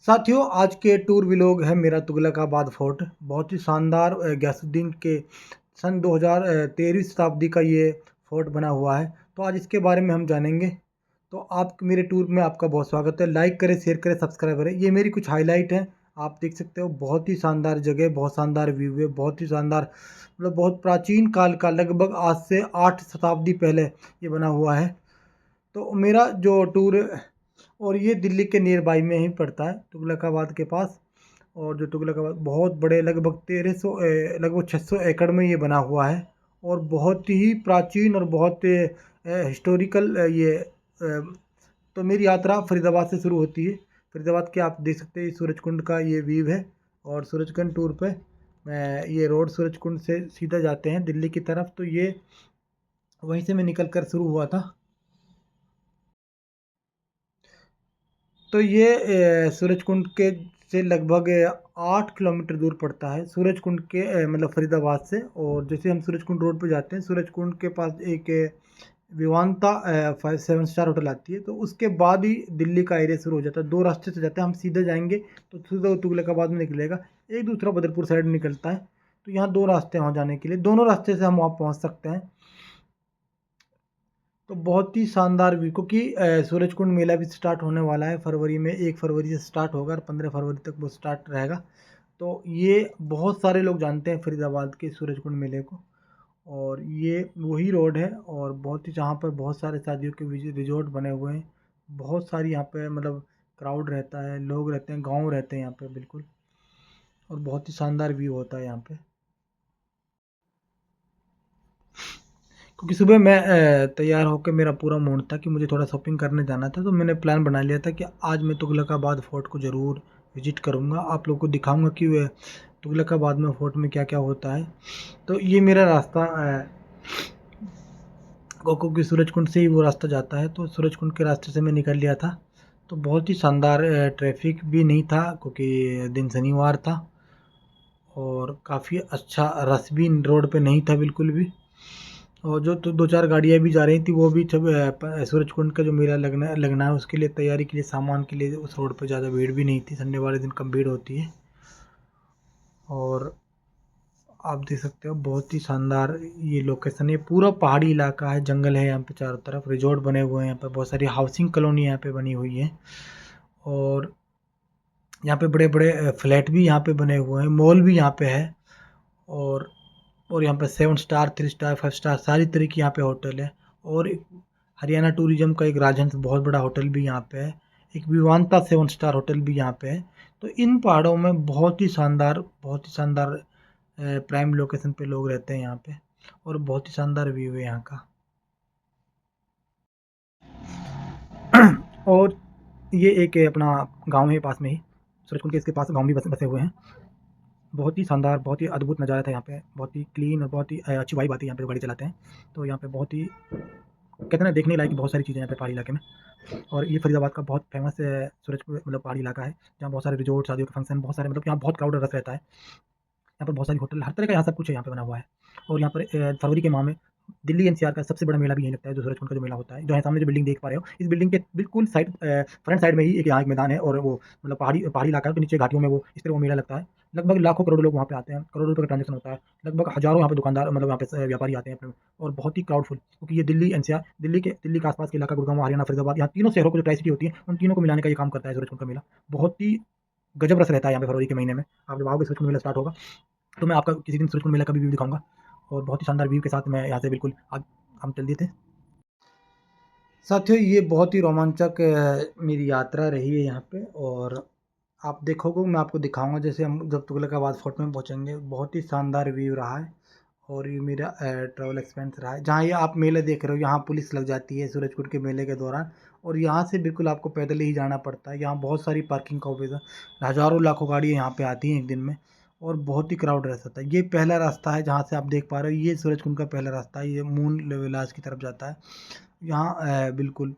साथियों, आज के टूर व्लॉग है मेरा तुगलकाबाद फोर्ट। बहुत ही शानदार गयासुद्दीन के सन 2013वीं शताब्दी का ये फोर्ट बना हुआ है। तो आज इसके बारे में हम जानेंगे। तो आप मेरे टूर में आपका बहुत स्वागत है। लाइक करें, शेयर करें, सब्सक्राइब करें। ये मेरी कुछ हाईलाइट हैं, आप देख सकते हो। बहुत ही शानदार जगह, बहुत शानदार व्यू है, बहुत ही शानदार, मतलब बहुत प्राचीन काल का, लगभग आज से 8 शताब्दी पहले ये बना हुआ है। तो मेरा जो टूर, और ये दिल्ली के नियर बाई में ही पड़ता है, तुगलकाबाद के पास। और जो तुगलकाबाद बहुत बड़े, लगभग 1300 लगभग 600 एकड़ में ये बना हुआ है। और बहुत ही प्राचीन और बहुत हिस्टोरिकल ये तो मेरी यात्रा फरीदाबाद से शुरू होती है। फरीदाबाद के आप देख सकते हैं, सूरजकुंड का ये व्यू है। और सूरजकुंड टूर पे ये रोड सूरजकुंड से सीधा जाते हैं दिल्ली की तरफ। तो ये वहीं से मैं निकल कर शुरू हुआ था। तो ये सूरजकुंड के से लगभग 8 किलोमीटर दूर पड़ता है, सूरजकुंड के मतलब फरीदाबाद से। और जैसे हम सूरजकुंड रोड पे जाते हैं, सूरजकुंड के पास एक विवांता 5 7 स्टार होटल आती है। तो उसके बाद ही दिल्ली का एरिया शुरू हो जाता है। दो रास्ते से जाते हैं, हम सीधे जाएंगे तो सीधा तुगलकाबाद में निकलेगा। एक दूसरा बदरपुर साइड निकलता है। तो यहाँ दो रास्ते हैं वहाँ जाने के लिए, दोनों रास्ते से हम वहाँ पहुँच सकते हैं। तो बहुत ही शानदार व्यू, क्योंकि सूरजकुंड मेला भी स्टार्ट होने वाला है फरवरी में। 1 फरवरी से स्टार्ट होगा और 15 फरवरी तक वो स्टार्ट रहेगा। तो ये बहुत सारे लोग जानते हैं फरीदाबाद के सूरजकुंड मेले को। और ये वही रोड है, और बहुत ही, जहाँ पर बहुत सारे शादियों के रिजॉर्ट बने हुए हैं। बहुत सारी यहाँ पे मतलब क्राउड रहता है, लोग रहते हैं, गाँव रहते हैं यहाँ पे बिल्कुल। और बहुत ही शानदार व्यू होता है यहाँ पे। क्योंकि सुबह मैं तैयार होकर, मेरा पूरा मूड था कि मुझे थोड़ा शॉपिंग करने जाना था। तो मैंने प्लान बना लिया था कि आज मैं तुगलकाबाद फ़ोर्ट को ज़रूर विज़िट करूँगा। आप लोगों को दिखाऊँगा कि वह तुगलकाबाद में फ़ोर्ट में क्या-क्या होता है। तो ये मेरा रास्ता क्योंकि सूरजकुंड से ही वो रास्ता जाता है, तो सूरजकुंड के रास्ते से मैं निकल लिया था। तो बहुत ही शानदार, ट्रैफ़िक भी नहीं था क्योंकि दिन शनिवार था। और काफ़ी अच्छा रश भी रोड पे नहीं था बिल्कुल भी। और जो तो 2-4 गाड़ियाँ भी जा रही थी, वो भी सब सूरजकुंड का जो मेला लगना लगना है उसके लिए तैयारी के लिए, सामान के लिए। उस रोड पे ज़्यादा भीड़ भी नहीं थी, संडे वाले दिन कम भीड़ होती है। और आप देख सकते हो, बहुत ही शानदार ये लोकेशन है। पूरा पहाड़ी इलाका है, जंगल है यहाँ पे चारों तरफ, रिजॉर्ट बने हुए हैं यहाँ पे, बहुत सारी हाउसिंग कॉलोनी यहाँ पे बनी हुई है। और यहाँ पे बड़े बड़े फ्लैट भी यहाँ पे बने हुए हैं, मॉल भी यहाँ पे है। और यहाँ पे 7 स्टार, 3 स्टार, 5 स्टार सारी तरह की यहाँ पे होटल है। और हरियाणा टूरिज्म का एक राजहंस बहुत बड़ा होटल भी यहाँ पे है। एक विवांता 7 स्टार होटल भी यहाँ पे है। तो इन पहाड़ों में बहुत ही शानदार प्राइम लोकेशन पे लोग रहते हैं यहाँ पे। और बहुत ही शानदार व्यू है यहाँ का। और ये एक अपना गांव है पास में ही, सूरजकुंड के इसके पास गांव भी बसे हुए हैं। बहुत ही शानदार, बहुत ही अद्भुत नज़ारा था यहाँ पे। बहुत ही क्लीन और बहुत ही अच्छी वाइब आती है यहाँ पे गाड़ी चलाते हैं। तो यहाँ पे बहुत ही, कहते हैं ना, देखने लायक बहुत सारी चीज़ें यहाँ पे पहाड़ी इलाके में। और ये फरीदाबाद का बहुत फेमस सूरजपुर मतलब पहाड़ी इलाका है, जहाँ बहुत सारे रिजॉर्ट, शादियों के फंक्शन, बहुत सारे, मतलब यहाँ बहुत क्राउड रश रहता है। यहाँ पर बहुत सारी होटल, हर तरह का यहाँ सब कुछ है, यहाँ पे बना हुआ है। और यहाँ पर फरवरी के माह में दिल्ली एनसीआर का सबसे बड़ा मेला भी यहीं लगता है, जो सूरजकुंड का जो मेला होता है। जो है सामने जो बिल्डिंग देख पा रहे हो, इस बिल्डिंग के बिल्कुल साइड फ्रंट साइड में ही एक यहाँ एक मैदान है। और वो मतलब पहाड़ी पहाड़ी इलाका है, तो नीचे घाटियों में वो इस तरह वो मेला लगता है। लगभग लाखों करोड़ों लोग वहाँ पे आते हैं, करोड़ों रुपये का ट्रांजेक्शन होता है। लगभग हज़ारों यहाँ पे दुकानदार, मतलब यहाँ पे व्यापारी आते हैं अपने। और बहुत ही क्राउडफुल, क्योंकि ये दिल्ली एनसीआर, दिल्ली के आसपास के इलाका, गुड़गांव, हरियाणा, फरीदाबाद, यहाँ तीनों शहरों को जो ट्राई सिटी होती है, उन तीनों को मिलाने का ये काम करता है सूरजकुंड का मेला। बहुत ही गजब रस रहता है यहाँ पे फरवरी के महीने में। आप जब आओगे, सूरजकुंड मेला स्टार्ट होगा, तो मैं आपका किसी दिन सूरजकुंड मेला का भी व्यू दिखाऊंगा। और बहुत ही शानदार व्यू के साथ मैं यहाँ से बिल्कुल आज हम चल दिए थे। साथियों, ये बहुत ही रोमांचक मेरी यात्रा रही है यहाँ पे। और आप देखोगे, मैं आपको दिखाऊंगा जैसे हम जब तुगलकाबाद फोर्ट में पहुँचेंगे। बहुत ही शानदार व्यू रहा है। और ये मेरा ट्रैवल एक्सपेंस रहा है। जहाँ ये आप मेला देख रहे हो, यहाँ पुलिस लग जाती है सूरजकुंड के मेले के दौरान। और यहाँ से बिल्कुल आपको पैदल ही जाना पड़ता है। यहाँ बहुत सारी पार्किंग का उपयोग है, हज़ारों लाखों गाड़ियाँ यहाँ पे आती हैं एक दिन में। और बहुत ही क्राउड रह सकता है। ये पहला रास्ता है जहाँ से आप देख पा रहे हो, ये सूरजकुंड का पहला रास्ता है, ये मून विलास की तरफ जाता है। यहाँ बिल्कुल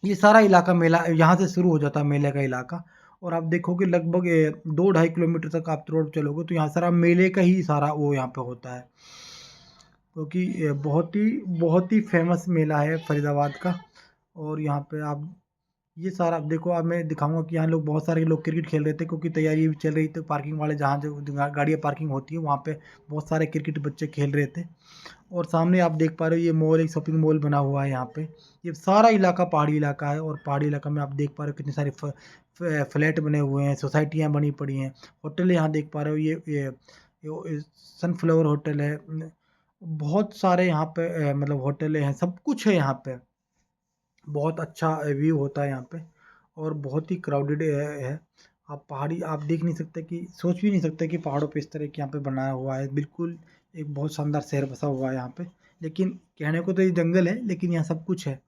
ये सारा इलाका मेला यहाँ से शुरू हो जाता है, मेले का इलाका। और आप देखोगे लगभग 2 ढाई किलोमीटर तक आप रोड चलोगे, तो यहाँ सारा मेले का ही सारा वो यहाँ पे होता है। क्योंकि बहुत ही फेमस मेला है फरीदाबाद का। और यहाँ पे आप ये सारा अब देखो, अब मैं दिखाऊंगा कि यहाँ लोग, बहुत सारे लोग क्रिकेट खेल रहे थे क्योंकि तैयारी भी चल रही थी। पार्किंग वाले जहाँ जो गाड़ियाँ पार्किंग होती है वहाँ पे बहुत सारे क्रिकेट बच्चे खेल रहे थे। और सामने आप देख पा रहे हो ये मॉल, एक शॉपिंग मॉल बना हुआ है यहाँ पे। ये सारा इलाका पहाड़ी इलाका है, और पहाड़ी इलाका में आप देख पा रहे हो कितने सारे फ्लैट बने हुए हैं, सोसाइटियाँ बनी पड़ी हैं, होटल यहाँ देख पा रहे हो। ये सनफ्लावर होटल है। बहुत सारे यहाँ पे मतलब होटलें हैं, सब कुछ है यहाँ पे। बहुत अच्छा व्यू होता है यहाँ पे, और बहुत ही क्राउडेड है। आप पहाड़ी आप देख नहीं सकते, कि सोच भी नहीं सकते कि पहाड़ों पे इस तरह के यहाँ पे बनाया हुआ है। बिल्कुल एक बहुत शानदार शहर बसा हुआ है यहाँ पे। लेकिन कहने को तो ये जंगल है, लेकिन यहाँ सब कुछ है।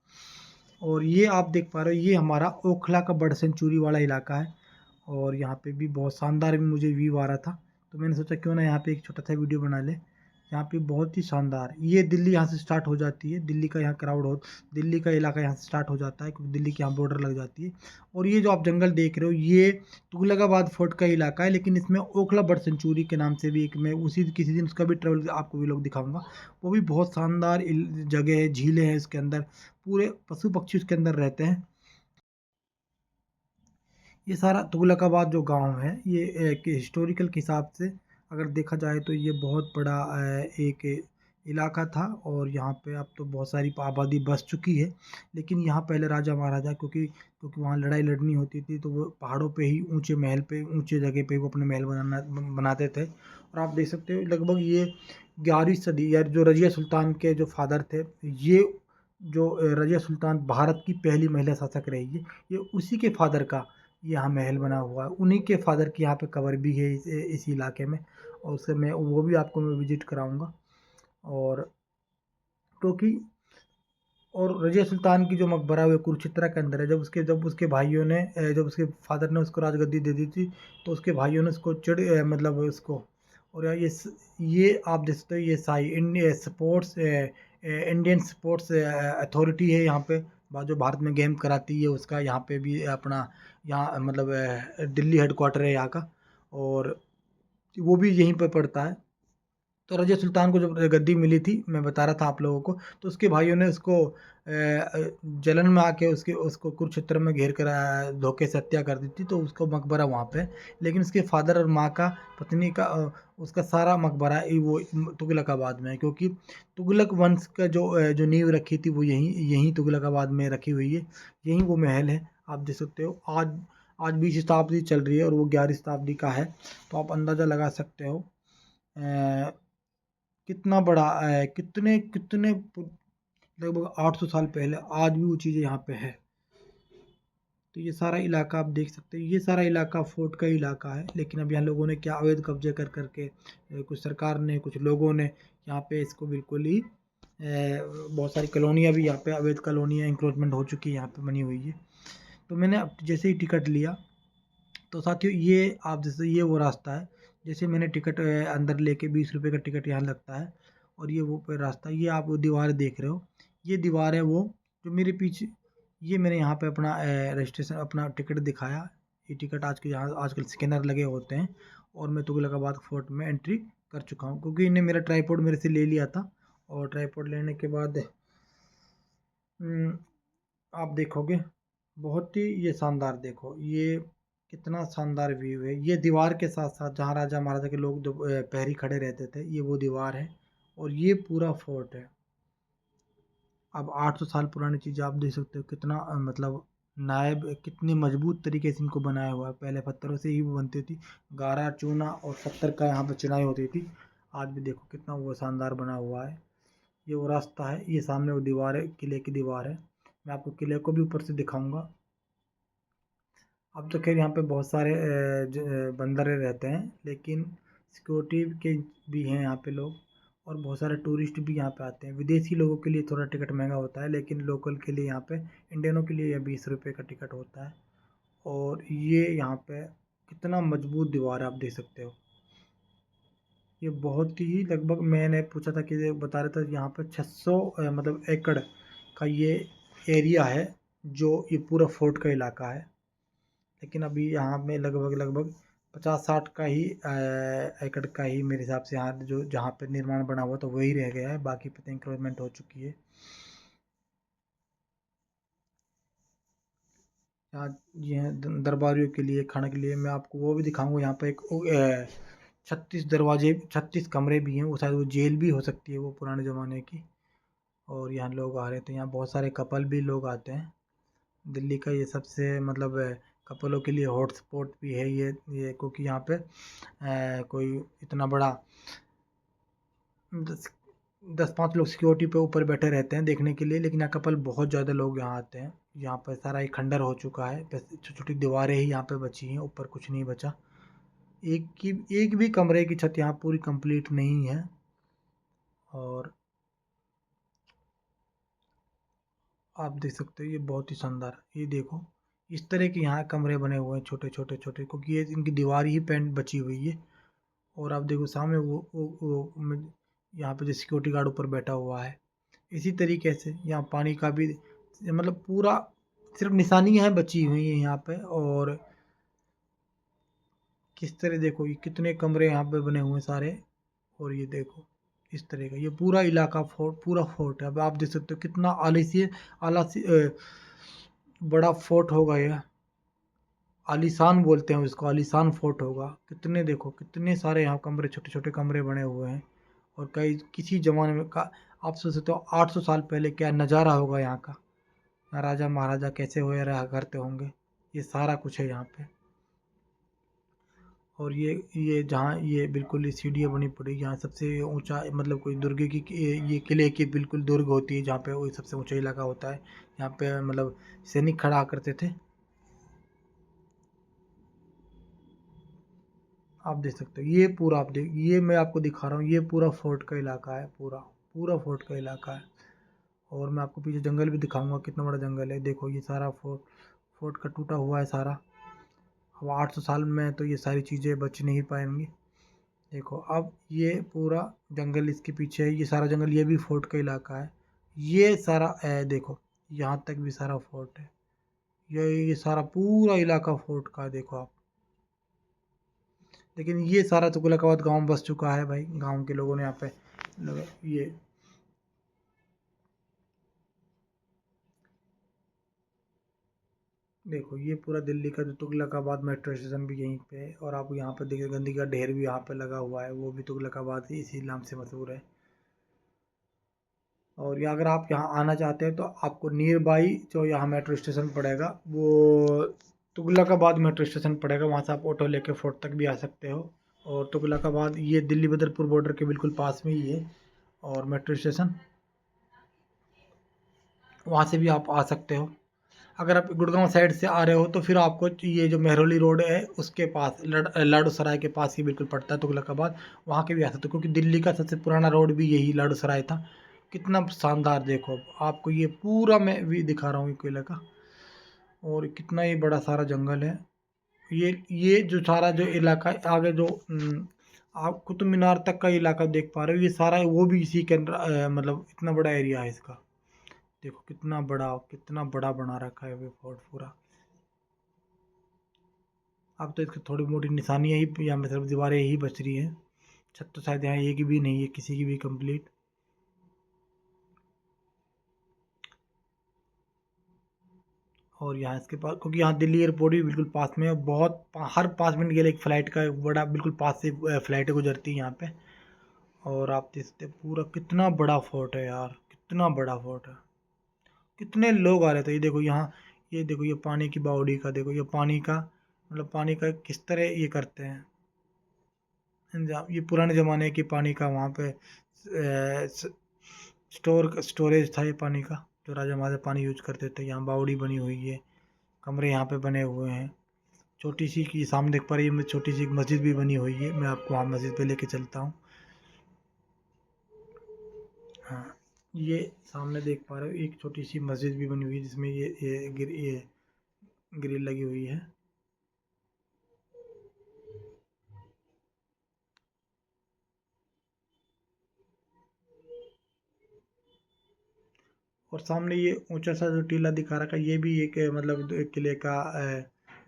और ये आप देख पा रहे हो, ये हमारा ओखला का बर्ड सेंचुरी वाला इलाका है। और यहाँ पे भी बहुत शानदार भी मुझे व्यू आ रहा था, तो मैंने सोचा क्यों ना यहाँ पे एक छोटा सा वीडियो बना ले। यहाँ पे बहुत ही शानदार, ये दिल्ली यहाँ से स्टार्ट हो जाती है, दिल्ली का यहाँ क्राउड हो, दिल्ली का इलाका यहाँ से स्टार्ट हो जाता है, क्योंकि दिल्ली की यहाँ बॉर्डर लग जाती है। और ये जो आप जंगल देख रहे हो, ये तुगलकाबाद फोर्ट का इलाका है, लेकिन इसमें ओखला बर्ड सेंचुरी के नाम से भी एक, मैं उसी किसी दिन उसका भी ट्रेवल आपको भी लोग दिखाऊंगा। वो भी बहुत शानदार जगह है, झीलें हैं इसके अंदर, पूरे पशु पक्षी उसके अंदर रहते हैं। ये सारा तुगलकाबाद जो गांव है, ये एक हिस्टोरिकल के हिसाब से अगर देखा जाए तो ये बहुत बड़ा एक इलाका था। और यहाँ पे अब तो बहुत सारी आबादी बस चुकी है, लेकिन यहाँ पहले राजा महाराजा, क्योंकि क्योंकि वहाँ लड़ाई लड़नी होती थी, तो वो पहाड़ों पे ही ऊंचे महल पे, ऊंचे जगह पे वो अपने महल बनाते थे। और आप देख सकते हो लगभग ये 11वीं सदी, या जो रजिया सुल्तान के जो फादर थे, ये जो रजिया सुल्तान भारत की पहली महिला शासक रही है, ये उसी के फादर का यहाँ महल बना हुआ है। उन्हीं के फादर की यहाँ पे कबर भी है इस इलाके में। और उससे मैं वो भी आपको मैं विजिट कराऊंगा। और क्योंकि और रजिया सुल्तान की जो मकबरा है वो कुरुक्षेत्र के अंदर है। जब उसके भाइयों ने जब उसके फादर ने उसको राजगद्दी दे दी थी, तो उसके भाइयों ने उसको मतलब उसको, और ये आप देख सकते हो, ये Sai India sports Indian sports authority है यहाँ पे, जो भारत में गेम कराती है, उसका यहाँ पे भी अपना, यहाँ मतलब दिल्ली हेडक्वार्टर है यहाँ का। और वो भी यहीं पर पड़ता है। तो रजिया सुल्तान को जब गद्दी मिली थी, मैं बता रहा था आप लोगों को, तो उसके भाइयों ने उसको जलन में आके उसके उसको कुरुक्षेत्र में घेर कर धोखे से हत्या कर दी थी, तो उसको मकबरा वहाँ पे है। लेकिन उसके फादर और माँ का, पत्नी का, उसका सारा मकबरा वो तुगलकाबाद में है, क्योंकि तुगलक वंश का जो नींव रखी थी वो यहीं यहीं तुगलकाबाद में रखी हुई है। यहीं वो महल है, आप देख सकते हो। आज आज 20वीं शताब्दी चल रही है और वो 11वीं शताब्दी का है, तो आप अंदाज़ा लगा सकते हो कितना बड़ा कितने कितने लगभग 800 साल पहले आज भी वो चीज़ें यहाँ पे है। तो ये सारा इलाका आप देख सकते हो, ये सारा इलाका फोर्ट का इलाका है। लेकिन अब यहाँ लोगों ने क्या अवैध कब्जे कर करके, कुछ सरकार ने, कुछ लोगों ने यहाँ पे इसको बिल्कुल ही बहुत सारी कॉलोनियाँ भी यहाँ पे, अवैध कॉलोनियाँ इंक्रोचमेंट हो चुकी है, यहाँ पे बनी हुई है। तो मैंने अब जैसे ही टिकट लिया, तो साथियों ये आप जैसे, ये वो रास्ता है। जैसे मैंने टिकट अंदर लेके, 20 रुपए का टिकट यहाँ लगता है, और ये वो पे रास्ता, ये आप वो दीवार देख रहे हो, ये दीवार है वो जो मेरे पीछे। ये मैंने यहाँ पे अपना रजिस्ट्रेशन, अपना टिकट दिखाया। ये टिकट आज के यहाँ आजकल स्कैनर लगे होते हैं, और मैं तुगलकाबाद फोर्ट में एंट्री कर चुका हूँ, क्योंकि इन्हें मेरा ट्राईपोड मेरे से ले लिया था। और ट्राईपोड लेने के बाद हम्म, आप देखोगे बहुत ही ये शानदार, देखो ये कितना शानदार व्यू है। ये दीवार के साथ साथ जहाँ राजा महाराजा के लोग जो पहरी खड़े रहते थे, ये वो दीवार है। और ये पूरा फोर्ट है। अब 800 साल पुरानी चीज़ आप देख सकते हो, कितना मतलब नायब, कितनी मजबूत तरीके से इनको बनाया हुआ है। पहले पत्थरों से ही वो बनती थी, गारा चूना और पत्थर का यहाँ पे चिनाई होती थी। आज भी देखो कितना वो शानदार बना हुआ है। ये वो रास्ता है, ये सामने वो दीवार है, किले की दीवार है। मैं आपको किले को भी ऊपर से दिखाऊंगा। अब तो खैर यहाँ पे बहुत सारे बंदरे रहते हैं, लेकिन सिक्योरिटी के भी हैं यहाँ पे लोग। और बहुत सारे टूरिस्ट भी यहाँ पे आते हैं। विदेशी लोगों के लिए थोड़ा टिकट महंगा होता है, लेकिन लोकल के लिए यहाँ पे, इंडियनों के लिए यह 20 रुपये का टिकट होता है। और ये यहाँ पे कितना मजबूत दीवार है, आप देख सकते हो। ये बहुत ही, लगभग मैंने पूछा था कि ये बता रहे थे यहाँ पे 600 मतलब एकड़ का ये एरिया है, जो ये पूरा फोर्ट का इलाका है। लेकिन अभी यहाँ में लगभग लगभग 50-60 का ही एकड़ का ही मेरे हिसाब से यहाँ जो जहाँ पे निर्माण बना हुआ तो वही रह गया है, बाकी पे इंक्रोचमेंट हो चुकी है। यहाँ ये हैं दरबारियों के लिए खाने के लिए। मैं आपको वो भी दिखाऊंगा। यहाँ पे एक 36 दरवाजे, 36 कमरे भी हैं। वो शायद वो जेल भी हो सकती है वो पुराने ज़माने की। और यहाँ लोग आ रहे थे, यहाँ बहुत सारे कपल भी लोग आते हैं। दिल्ली का ये सबसे मतलब कपलों के लिए हॉट स्पॉट भी है ये, क्योंकि यहाँ पे कोई इतना बड़ा 10 10 5 लोग सिक्योरिटी पे ऊपर बैठे रहते हैं देखने के लिए, लेकिन यहाँ कपल बहुत ज़्यादा लोग यहाँ आते हैं। यहाँ पर सारा एक खंडर हो चुका है, बस छोटी छोटी दीवारें ही यहाँ पे बची हैं, ऊपर कुछ नहीं बचा। एक भी कमरे की छत यहाँ पूरी कंप्लीट नहीं है। और आप देख सकते हो ये बहुत ही शानदार, ये देखो इस तरह के यहाँ कमरे बने हुए हैं छोटे छोटे छोटे, क्योंकि ये इनकी दीवार ही पेंट बची हुई है। और आप देखो सामने यहाँ पे जो सिक्योरिटी गार्ड ऊपर बैठा हुआ है। इसी तरीके से यहाँ पानी का भी मतलब पूरा सिर्फ निशानियाँ हैं बची हुई हैं यहाँ पे। और किस तरह देखो ये कितने कमरे यहाँ पे बने हुए हैं सारे। और ये देखो इस तरह का ये पूरा इलाका फोर्ट, पूरा फोर्ट है। अब आप देख सकते हो कितना बड़ा फोर्ट होगा ये। आलीशान बोलते हैं उसको, आलीशान फोर्ट होगा। कितने देखो कितने सारे यहाँ कमरे, छोटे छोटे कमरे बने हुए हैं। और कई किसी जमाने में का आप सोच सकते हो 800 साल पहले क्या नज़ारा होगा यहाँ का। यहाँ राजा महाराजा कैसे हुए रहा करते होंगे। ये सारा कुछ है यहाँ पे। और ये जहाँ ये बिल्कुल ये सीढ़ियाँ बनी पड़ी, यहाँ सबसे ऊंचा मतलब कोई दुर्ग की ये किले की बिल्कुल दुर्ग होती है जहाँ पे वो सबसे ऊंचा इलाका होता है। यहाँ पे मतलब सैनिक खड़ा करते थे। आप देख सकते हो ये पूरा, आप देख ये मैं आपको दिखा रहा हूँ, ये पूरा फोर्ट का इलाका है, पूरा पूरा फोर्ट का इलाका है। और मैं आपको पीछे जंगल भी दिखाऊंगा, कितना बड़ा जंगल है। देखो ये सारा फोर्ट, फोर्ट का टूटा हुआ है सारा। अब 800 साल में तो ये सारी चीज़ें बच नहीं पाएंगी। देखो अब ये पूरा जंगल इसके पीछे है, ये सारा जंगल ये भी फोर्ट का इलाका है। ये सारा देखो यहाँ तक भी सारा फोर्ट है। ये सारा पूरा इलाका फोर्ट का है, देखो आप। लेकिन ये सारा तुगलकाबाद गांव बस चुका है भाई, गांव के लोगों ने यहाँ पे ये देखो ये पूरा दिल्ली का जो तुगलकाबाद मेट्रो स्टेशन भी यहीं पे है। और आप यहाँ पे देखिए गंदगी का ढेर भी यहाँ पे लगा हुआ है, वो भी तुगलकाबाद ही इसी नाम से मशहूर है। और ये अगर आप यहाँ आना चाहते हैं तो आपको नियर बाई जो यहाँ मेट्रो स्टेशन पड़ेगा वो तुगलकाबाद मेट्रो स्टेशन पड़ेगा, वहाँ से आप ऑटो लेके फोर्ट तक भी आ सकते हो। और तुगलकाबाद ये दिल्ली बदरपुर बॉर्डर के बिल्कुल पास में ही है। और मेट्रो स्टेशन वहाँ से भी आप आ सकते हो। अगर आप गुड़गांव साइड से आ रहे हो तो फिर आपको ये जो मेहरौली रोड है उसके पास लाडू सराय के पास ही बिल्कुल पड़ता है तुगलकाबाद। वहाँ के भी आ सकते हो, क्योंकि दिल्ली का सबसे पुराना रोड भी यही लाडू सराय था। कितना शानदार देखो आपको ये पूरा मैं भी दिखा रहा हूँ कोयला का। और कितना ये बड़ा सारा जंगल है। ये जो सारा जो इलाका है, आगे जो आप कुतुब मीनार तक का इलाका देख पा रहे हो, ये सारा वो भी इसी के अंदर मतलब इतना बड़ा एरिया है इसका। देखो कितना बड़ा बना रखा है ये फोर्ट पूरा। अब तो इसकी थोड़ी मोटी निशानियाँ ही यहाँ में सिर्फ दीवारें ही बच रही हैं। छत तो शायद यहाँ एक भी नहीं है किसी की भी कंप्लीट। और यहाँ इसके पास, क्योंकि यहाँ दिल्ली एयरपोर्ट भी बिल्कुल पास में है। हर 5 मिनट के लिए एक फ़्लाइट का एक बड़ा बिल्कुल पास से फ़्लाइटें गुजरती हैं यहाँ पे। और आप देख सकते हैं पूरा कितना बड़ा फोर्ट है यार, कितना बड़ा फोर्ट है। कितने लोग आ रहे थे। ये देखो यहाँ, ये देखो ये पानी की बावड़ी का देखो, ये पानी का मतलब पानी का किस तरह ये करते हैं ये पुराने ज़माने की पानी का वहाँ पे स्टोरेज था ये पानी का, जो राजा महाराजा पानी यूज करते थे। यहाँ बावड़ी बनी हुई है, कमरे यहाँ पे बने हुए हैं। छोटी सी की सामने देख पा रही है, छोटी सी एक मस्जिद भी बनी हुई है। मैं आपको वहाँ मस्जिद पे लेके चलता हूँ। हाँ, ये सामने देख पा रहे हो एक छोटी सी मस्जिद भी बनी हुई है, जिसमें ये ग्रिल लगी हुई है। और सामने ये ऊंचा सा जो टीला दिखा रखा है, ये भी एक मतलब एक किले का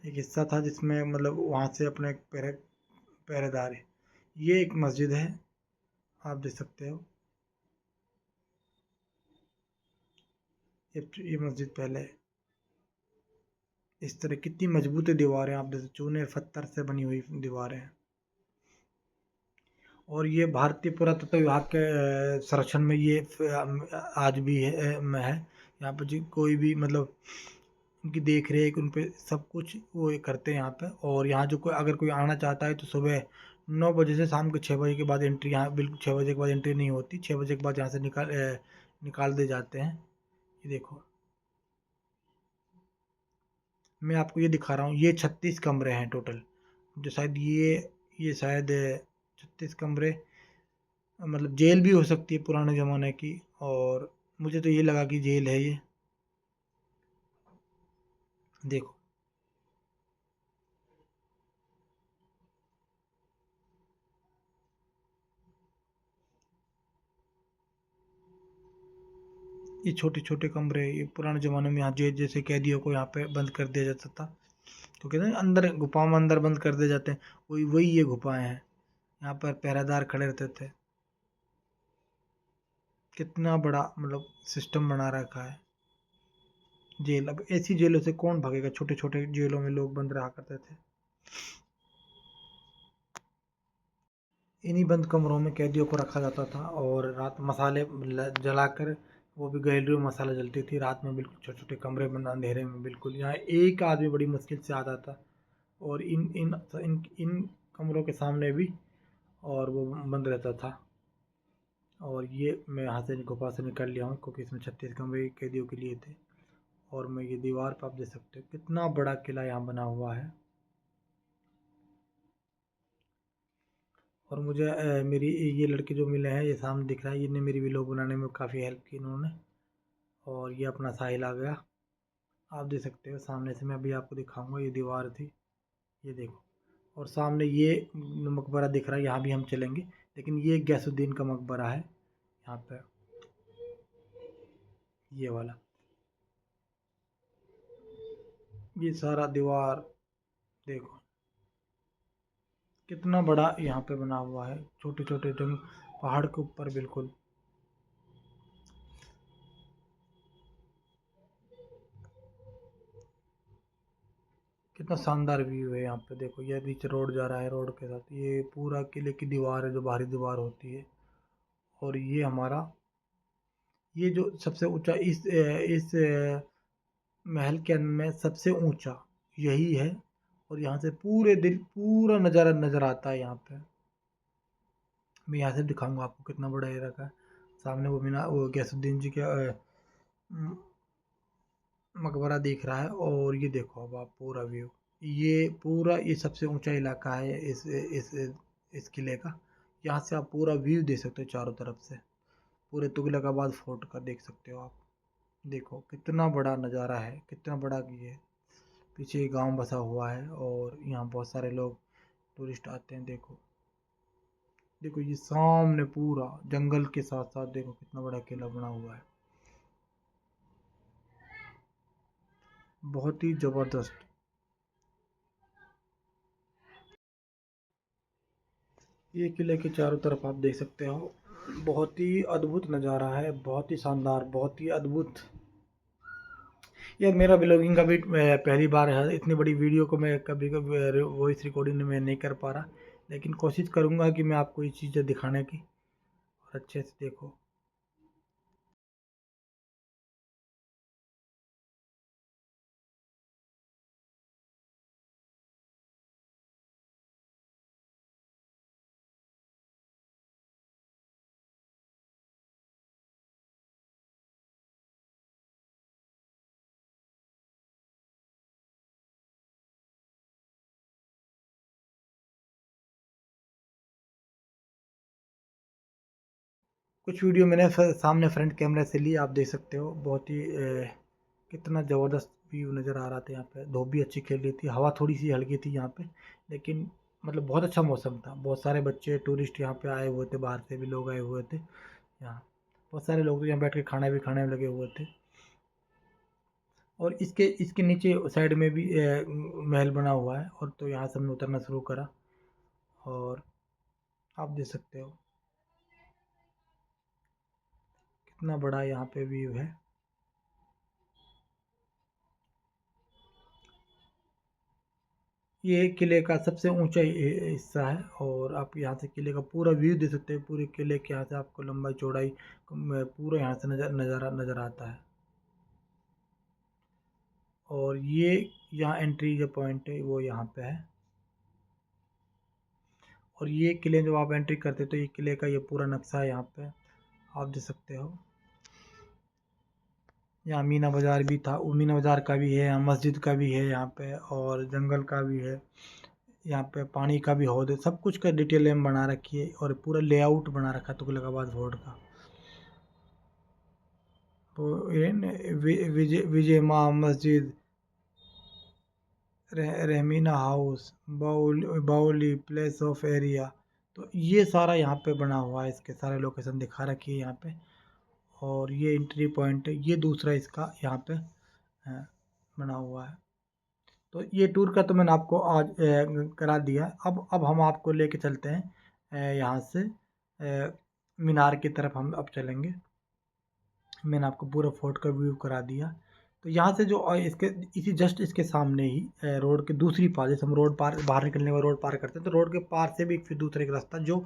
एक हिस्सा था, जिसमें मतलब वहाँ से अपने पहरेदार है। ये एक मस्जिद है, आप देख सकते हो। ये मस्जिद पहले इस तरह कितनी मजबूत दीवारें, आप जैसे चूने पत्थर से बनी हुई दीवारें हैं। और ये भारतीय पुरातत्व विभाग के संरक्षण में ये आज भी है में है। यहाँ पे जो कोई भी मतलब उनकी देख रेख, उन पे सब कुछ वो ये करते हैं यहाँ पे। और यहाँ जो कोई अगर कोई आना चाहता है तो सुबह 9 बजे से शाम के 6 बजे के बाद एंट्री, यहाँ बिल्कुल 6 बजे के बाद एंट्री नहीं होती। 6 बजे के बाद यहाँ से निकाल दे जाते हैं। ये देखो, मैं आपको ये दिखा रहा हूँ, ये 36 कमरे हैं टोटल। जो शायद ये शायद 36 कमरे, मतलब जेल भी हो सकती है पुराने ज़माने की। और मुझे तो ये लगा कि जेल है ये। देखो, ये छोटे छोटे कमरे, ये पुराने ज़माने में यहाँ जेल जैसे कैदियों को यहाँ पे बंद कर दिया जाता था। तो कहते हैं अंदर गुफाओं में अंदर बंद कर दिए जाते हैं, वही वही ये गुफाएं हैं। यहाँ पर पहरेदार खड़े रहते थे। कितना बड़ा मतलब सिस्टम बना रखा है जेल। अब ऐसी जेलों से कौन भागेगा, छोटे छोटे जेलों में लोग बंद रहा करते थे। इन्हीं बंद कमरों में कैदियों को रखा जाता था और रात मसाले जलाकर, वो भी गैलरी में मसाला जलती थी रात में, बिल्कुल छोटे छोटे कमरे बंद अंधेरे में। बिल्कुल यहाँ एक आदमी बड़ी मुश्किल से आता था। और इन कमरों के सामने भी और वो बंद रहता था। और ये मैं यहाँ से गुफा से निकल लिया हूँ क्योंकि इसमें 36 कमरे कैदियों के लिए थे। और मैं ये दीवार पर आप देख सकते हो कितना बड़ा किला यहाँ बना हुआ है। और मुझे मेरी ये लड़के जो मिले हैं, ये सामने दिख रहा है, इन्हें मेरी वीडियो बनाने में काफ़ी हेल्प की इन्होंने। और ये अपना साहिल आ गया, आप देख सकते हो सामने से। मैं अभी आपको दिखाऊंगा, ये दीवार थी, ये देखो। और सामने ये मकबरा दिख रहा है, यहाँ भी हम चलेंगे। लेकिन ये गैसुद्दीन का मकबरा है यहाँ पे, ये वाला। ये सारा दीवार देखो कितना बड़ा यहाँ पे बना हुआ है, छोटे छोटे जंग पहाड़ के ऊपर बिल्कुल। कितना शानदार व्यू है यहाँ पे। देखो ये बीच रोड जा रहा है, रोड के साथ ये पूरा किले की दीवार है जो बाहरी दीवार होती है। और ये हमारा, ये जो सबसे ऊंचा इस महल के में सबसे ऊंचा यही है। और यहाँ से पूरे दिन पूरा नज़ारा नज़र आता है यहाँ पे। मैं यहाँ से दिखाऊंगा आपको कितना बड़ा एरिया का है। सामने वो मीना, वो गैसुद्दीन जी का म- मकबरा दिख रहा है। और ये देखो अब आप पूरा व्यू, ये पूरा ये सबसे ऊंचा इलाका है इस किले का। यहाँ से आप पूरा व्यू देख सकते हो चारों तरफ से, पूरे तुगलकाबाद फोर्ट का देख सकते हो आप। देखो कितना बड़ा नज़ारा है, कितना बड़ा ये पीछे गांव बसा हुआ है। और यहाँ बहुत सारे लोग टूरिस्ट आते हैं। देखो देखो ये सामने पूरा जंगल के साथ साथ देखो कितना बड़ा किला बना हुआ है, बहुत ही ज़बरदस्त। ये किले के चारों तरफ आप देख सकते हो, बहुत ही अद्भुत नज़ारा है, बहुत ही शानदार, बहुत ही अद्भुत। यार मेरा ब्लॉगिंग का भी पहली बार है, इतनी बड़ी वीडियो को मैं कभी कभी वॉइस रिकॉर्डिंग में नहीं कर पा रहा। लेकिन कोशिश करूँगा कि मैं आपको ये चीज़ें दिखाने की। और अच्छे से देखो, कुछ वीडियो मैंने सामने फ्रंट कैमरे से ली, आप देख सकते हो। बहुत ही कितना ज़बरदस्त व्यू नज़र आ रहा था यहाँ पे। धूप भी अच्छी खिल रही थी, हवा थोड़ी सी हल्की थी यहाँ पे। लेकिन मतलब बहुत अच्छा मौसम था। बहुत सारे बच्चे टूरिस्ट यहाँ पे आए हुए थे, बाहर से भी लोग आए हुए थे यहाँ। बहुत सारे लोग तो यहाँ बैठ के खाना भी खाने में लगे हुए थे। और इसके इसके नीचे साइड में भी महल बना हुआ है। और तो यहाँ से हमने उतरना शुरू करा। और आप देख सकते हो कितना बड़ा यहाँ पे व्यू है। ये किले का सबसे ऊंचा हिस्सा है, और आप यहाँ से किले का पूरा व्यू दे सकते हैं। पूरे किले के यहाँ से आपको लंबाई चौड़ाई पूरा यहाँ से नज़ारा नज़र आता है। और ये यहाँ एंट्री जो पॉइंट है वो यहाँ पे है। और ये किले जब आप एंट्री करते तो ये किले का ये पूरा नक्शा है, यहाँ पे आप देख सकते हो। यहाँ मीना बाज़ार भी था, वो मीना बाज़ार का भी है, यहाँ मस्जिद का भी है यहाँ पे, और जंगल का भी है यहाँ पे, पानी का भी हौद है, सब कुछ का डिटेल में बना रखी है, और पूरा लेआउट बना रखा है तुगलकाबाद फोर्ट का। तो ये विजय विजय माँ मस्जिद, रहमीना हाउस, बाउली प्लेस ऑफ एरिया, तो ये सारा यहाँ पे बना हुआ है। इसके सारे लोकेशन दिखा रखी है यहाँ पे। और ये एंट्री पॉइंट है, ये दूसरा इसका यहाँ पे बना हुआ है। तो ये टूर का तो मैंने आपको आज करा दिया। अब हम आपको लेके चलते हैं यहाँ से मीनार की तरफ हम अब चलेंगे। मैंने आपको पूरा फोर्ट का व्यू करा दिया। तो यहाँ से जो इसके इसी जस्ट इसके सामने ही रोड के दूसरी पार, जैसे हम रोड पार बाहर निकलने में रोड पार करते हैं, तो रोड के पार से भी फिर दूसरे का रास्ता जो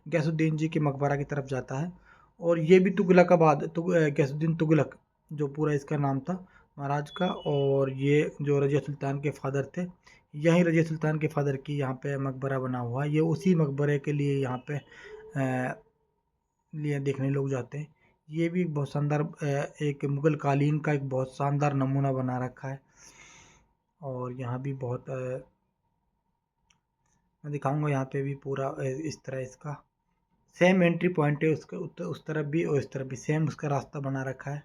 गैसुद्दीन जी के मकबरा की तरफ जाता है। और ये भी तुगलकाबाद गैसुद्दीन तुगलक जो पूरा इसका नाम था महाराज का। और ये जो रजिया सुल्तान के फादर थे, यही रजिया सुल्तान के फादर की यहाँ पे मकबरा बना हुआ है। ये उसी मकबरे के लिए यहाँ पे लिए देखने लोग जाते हैं। ये भी बहुत शानदार एक मुगल कालीन का एक बहुत शानदार नमूना बना रखा है। और यहाँ भी बहुत मैं दिखाऊंगा यहाँ पे भी पूरा इस तरह इसका सेम एंट्री पॉइंट है, उसका उस तरफ भी और इस तरफ भी सेम उसका रास्ता बना रखा है।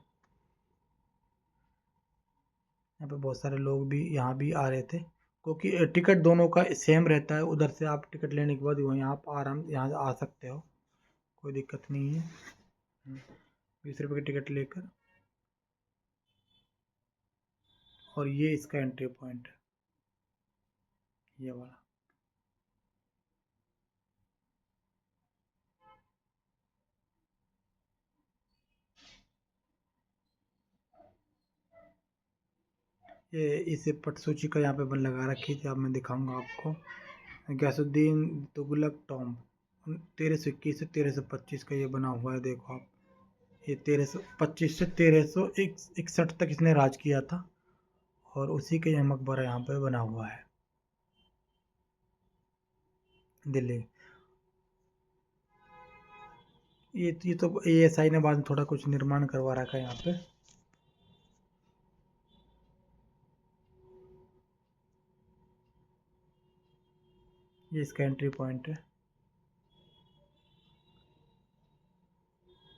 यहाँ पे बहुत सारे लोग भी यहाँ भी आ रहे थे, क्योंकि टिकट दोनों का सेम रहता है। उधर से आप टिकट लेने के बाद यहाँ आप आराम यहाँ आ सकते हो, कोई दिक्कत नहीं है। 20 रुपये की टिकट लेकर। और ये इसका एंट्री पॉइंट है, ये वाला। ये इसे पटसूची का यहाँ पे बन लगा रखी थी, अब मैं दिखाऊंगा आपको। गैसुद्दीन तुगलक टॉम्ब 1321 से 1325 का ये बना हुआ है। देखो आप, ये 1325 से 1361 तक इसने राज किया था, और उसी का यह मकबरा यहाँ पे बना हुआ है दिल्ली। ये तो ASI ने बाद में थोड़ा कुछ निर्माण करवा रखा है यहाँ पे। ये इसका एंट्री पॉइंट है।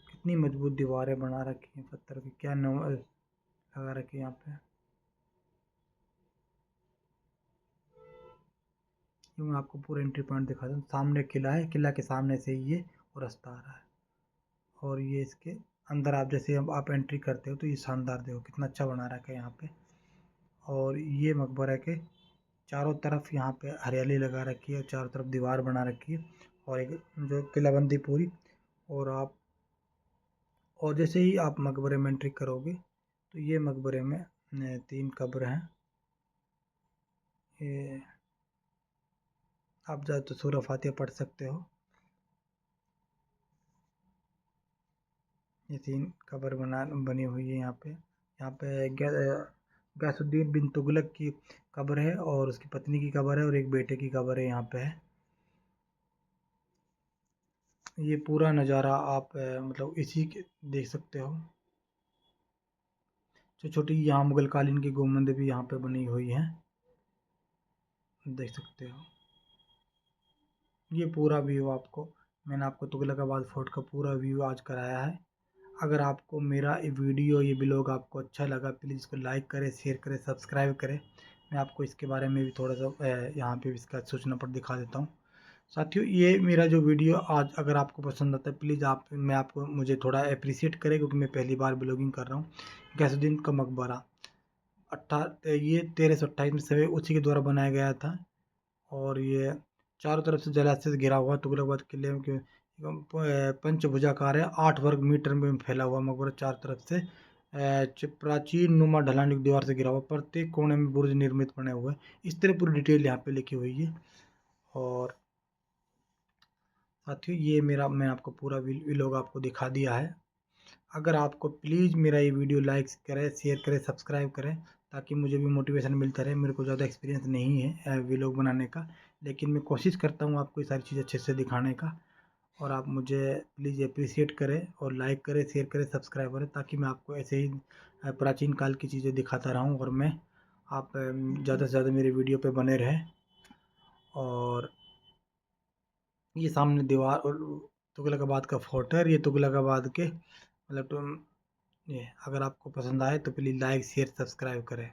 कितनी मजबूत दीवारें बना रखी हैं पत्थर की, क्या लगा रखी है यहाँ पे। मैं आपको पूरा एंट्री पॉइंट दिखा दूँ। सामने किला है, किला के सामने से ये और रास्ता आ रहा है। और ये इसके अंदर आप जैसे अब आप एंट्री करते हो तो ये शानदार, देखो कितना अच्छा बना रखा है यहाँ पे। और ये मकबरा के चारों तरफ यहाँ पे हरियाली लगा रखी है, चारों तरफ दीवार बना रखी है, और एक जो किलाबंदी पूरी। और आप और जैसे ही आप मकबरे में एंट्री करोगे तो ये मकबरे में 3 कब्र हैं। ये आप चाहे तो सूरह फातिहा पढ़ सकते हो। ये 3 कब्र बनी हुई है यहाँ पे। गैसुद्दीन बिन तुगलक की कब्र है, और उसकी पत्नी की कब्र है, और एक बेटे की कब्र है यहाँ पे है। ये पूरा नज़ारा आप मतलब इसी के देख सकते हो। छोटी छोटी यहाँ मुगल कालीन की गुम्बद भी यहाँ पे बनी हुई हैं, देख सकते हो। ये पूरा व्यू आपको मैंने आपको तुगलकाबाद फोर्ट का पूरा व्यू आज कराया है। अगर आपको मेरा ये वीडियो ये ब्लॉग आपको अच्छा लगा, प्लीज़ इसको लाइक करें, शेयर करें, सब्सक्राइब करें। मैं आपको इसके बारे में भी थोड़ा सा यहाँ पे इसका सूचना पट दिखा देता हूँ। साथियों, ये मेरा जो वीडियो आज अगर आपको पसंद आता है, प्लीज़ मैं आपको मुझे थोड़ा अप्रिशिएट करें, क्योंकि मैं पहली बार ब्लॉगिंग कर रहा हूँ। गैसुद्दीन का मकबरा ये 1328 में से उसी के द्वारा बनाया गया था। और ये चारों तरफ से जलाशय से घिरा हुआ तुगलकाबाद किले के पंचभुजाकार है, 8 वर्ग मीटर में फैला हुआ मकबरा चार तरफ से प्राचीन नुमा ढलान युक्त दीवार से घिरा हुआ, प्रत्येक कोने में बुर्ज निर्मित बने हुए। इस तरह पूरी डिटेल यहाँ पे लिखी हुई है। और साथियों ये मैं आपको पूरा व्लॉग आपको दिखा दिया है। अगर आपको प्लीज़ मेरा ये वीडियो लाइक करें, शेयर करें, सब्सक्राइब करें, ताकि मुझे भी मोटिवेशन मिलता रहे। मेरे को ज़्यादा एक्सपीरियंस नहीं है व्लॉग बनाने का, लेकिन मैं कोशिश करता हूँ आपको ये सारी चीज़ अच्छे से दिखाने का। और आप मुझे प्लीज़ अप्रिशिएट करें और लाइक करें, शेयर करें, सब्सक्राइब करें, ताकि मैं आपको ऐसे ही प्राचीन काल की चीज़ें दिखाता रहूँ। और मैं आप ज़्यादा से ज़्यादा मेरे वीडियो पे बने रहें। और ये सामने दीवार और तुगलकाबाद का फोर्ट है। ये तुगलकाबाद के मतलब ये अगर आपको पसंद आए तो प्लीज़ लाइक शेयर सब्सक्राइब करें।